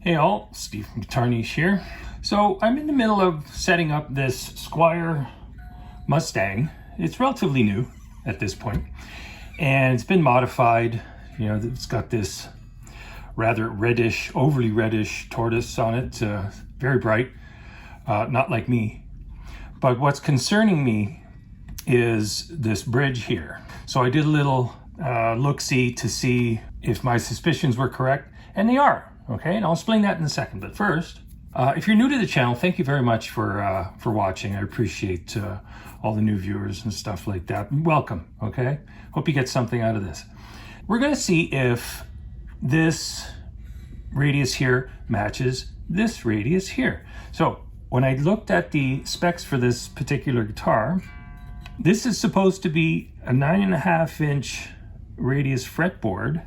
Hey all, Steve from GuitarNiche here. So I'm in the middle of setting up this Squier Mustang. It's relatively new at this point, and it's been modified. You know, it's got this rather reddish, overly reddish tortoise on it, very bright, not like me. But what's concerning me is this bridge here. So I did a little look-see to see if my suspicions were correct, and they are. Okay, and I'll explain that in a second. But first, if you're new to the channel, thank you very much for watching. I appreciate all the new viewers and stuff like that. Welcome, okay? Hope you get something out of this. We're gonna see if this radius here matches this radius here. So when I looked at the specs for this particular guitar, this is supposed to be a 9.5-inch radius fretboard.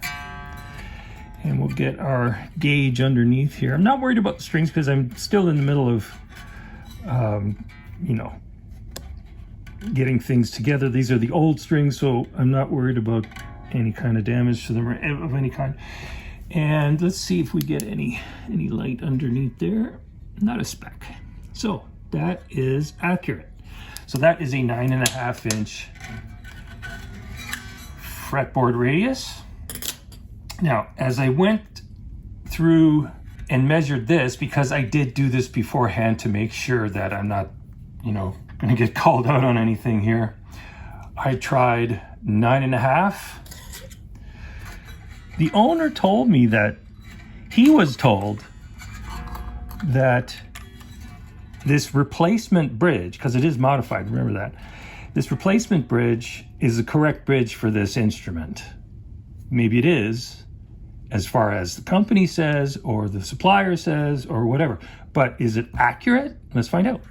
And we'll get our gauge underneath here. I'm not worried about the strings because I'm still in the middle of, you know, getting things together. These are the old strings, so I'm not worried about any kind of damage to them or of any kind. And let's see if we get any light underneath there. Not a speck. So that is accurate. So that is a 9.5-inch fretboard radius. Now, as I went through and measured this, because I did do this beforehand to make sure that I'm not, you know, going to get called out on anything here, I tried 9.5. The owner told me that he was told that this replacement bridge, because it is modified, remember that, this replacement bridge is the correct bridge for this instrument. Maybe it is, as far as the company says, or the supplier says, or whatever. But is it accurate? Let's find out.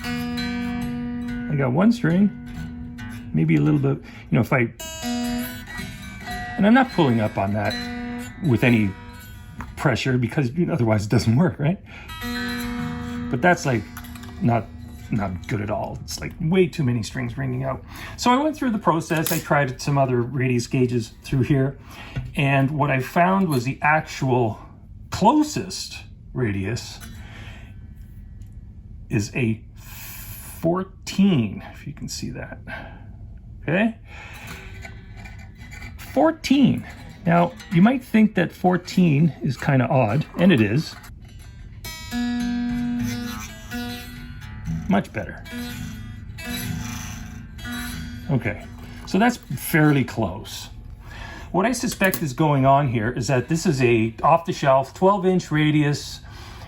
I got one string, maybe a little bit, you know, if I, and I'm not pulling up on that with any pressure because otherwise it doesn't work, right? But that's like not good at all. It's like way too many strings ringing out. So I went through the process. I tried some other radius gauges through here, and what I found was the actual closest radius is a 14, if you can see that. Okay, 14. Now you might think that 14 is kind of odd, and it is. Much better. Okay, so that's fairly close. What I suspect is going on here is that this is a off-the-shelf 12-inch radius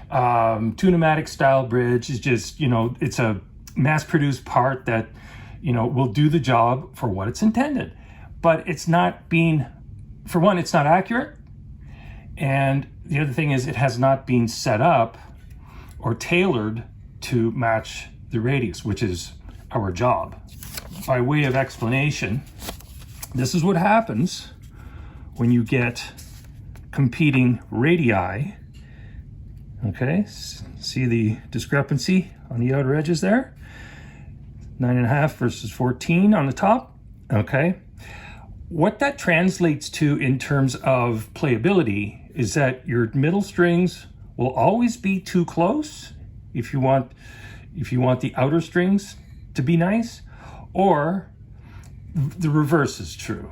tunematic style bridge. It's just, you know, it's a mass-produced part that, you know, will do the job for what it's intended. But it's not being, for one, it's not accurate. And the other thing is it has not been set up or tailored to match the radius, which is our job. By way of explanation, this is what happens when you get competing radii. Okay, see the discrepancy on the outer edges there? 9.5 versus 14 on the top. Okay, what that translates to in terms of playability is that your middle strings will always be too close if you want the outer strings to be nice, or the reverse is true.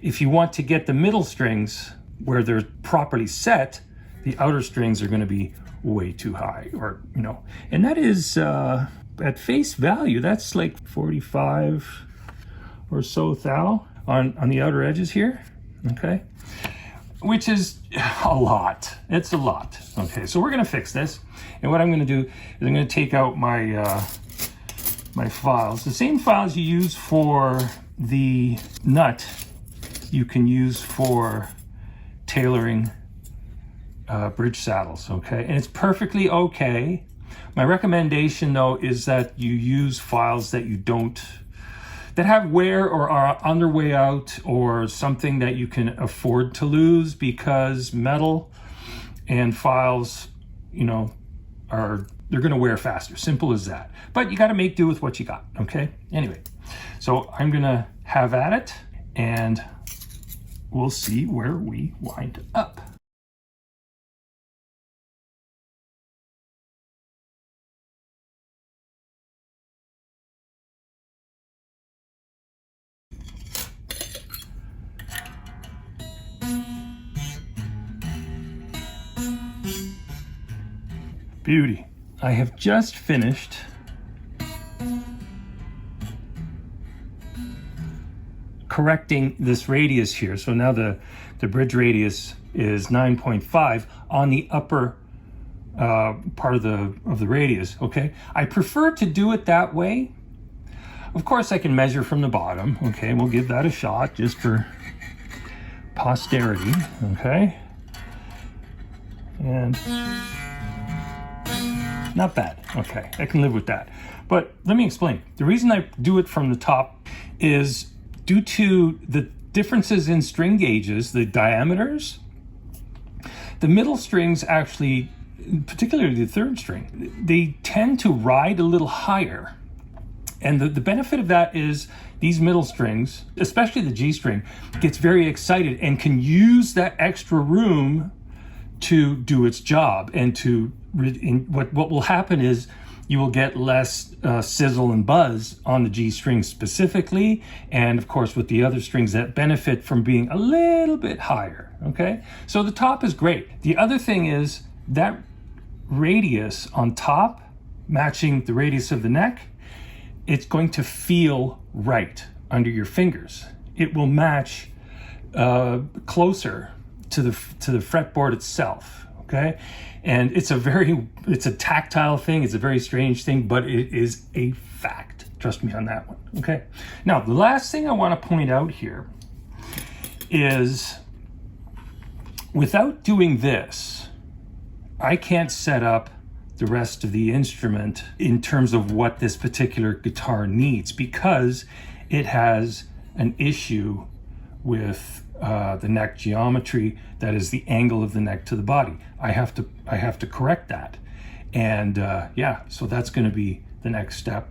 If you want to get the middle strings where they're properly set, the outer strings are going to be way too high, or, you know, and that is at face value, that's like 45 or so thou on the outer edges here. Okay, which is a lot. It's a lot. Okay, so we're gonna fix this, and what I'm gonna do is I'm gonna take out my my files. The same files you use for the nut, you can use for tailoring bridge saddles. Okay, and it's perfectly okay. My recommendation though is that you use files that you don't, that have wear or are on their way out, or something that you can afford to lose, because metal and files, you know, they're going to wear faster. Simple as that. But you got to make do with what you got. Okay. Anyway, so I'm going to have at it, and we'll see where we wind up. Beauty. I have just finished correcting this radius here. So now the bridge radius is 9.5 on the upper part of the radius, okay? I prefer to do it that way. Of course, I can measure from the bottom, okay? We'll give that a shot just for posterity, okay? And not bad, okay? I can live with that. But let me explain. The reason I do it from the top is due to the differences in string gauges, the diameters. The middle strings actually, particularly the third string, they tend to ride a little higher. And the benefit of that is these middle strings, especially the G string, gets very excited and can use that extra room to do its job. And what will happen is you will get less sizzle and buzz on the G string specifically, and of course with the other strings that benefit from being a little bit higher, okay? So the top is great. The other thing is that radius on top, matching the radius of the neck, it's going to feel right under your fingers. It will match closer to the fretboard itself, okay? And it's a tactile thing, it's a very strange thing, but it is a fact. Trust me on that one, okay? Now, the last thing I want to point out here is without doing this, I can't set up the rest of the instrument in terms of what this particular guitar needs, because it has an issue with the neck geometry, that is the angle of the neck to the body. I have to correct that, and yeah, so that's going to be the next step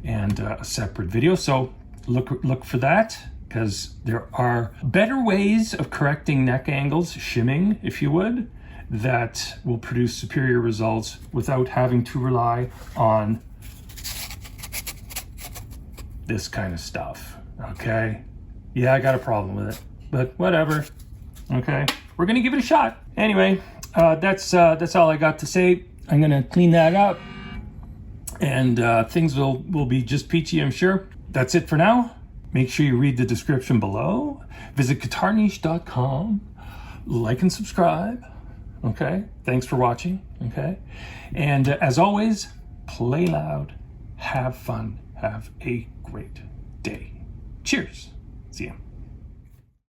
and a separate video. So look for that, because there are better ways of correcting neck angles, shimming if you would, that will produce superior results without having to rely on this kind of stuff, okay? Yeah, I got a problem with it, but whatever, okay? We're gonna give it a shot. Anyway, that's all I got to say. I'm gonna clean that up, and things will be just peachy, I'm sure. That's it for now. Make sure you read the description below. Visit GuitarNiche.com, like and subscribe. Okay, thanks for watching, okay? And as always, play loud, have fun, have a great day. Cheers. See ya.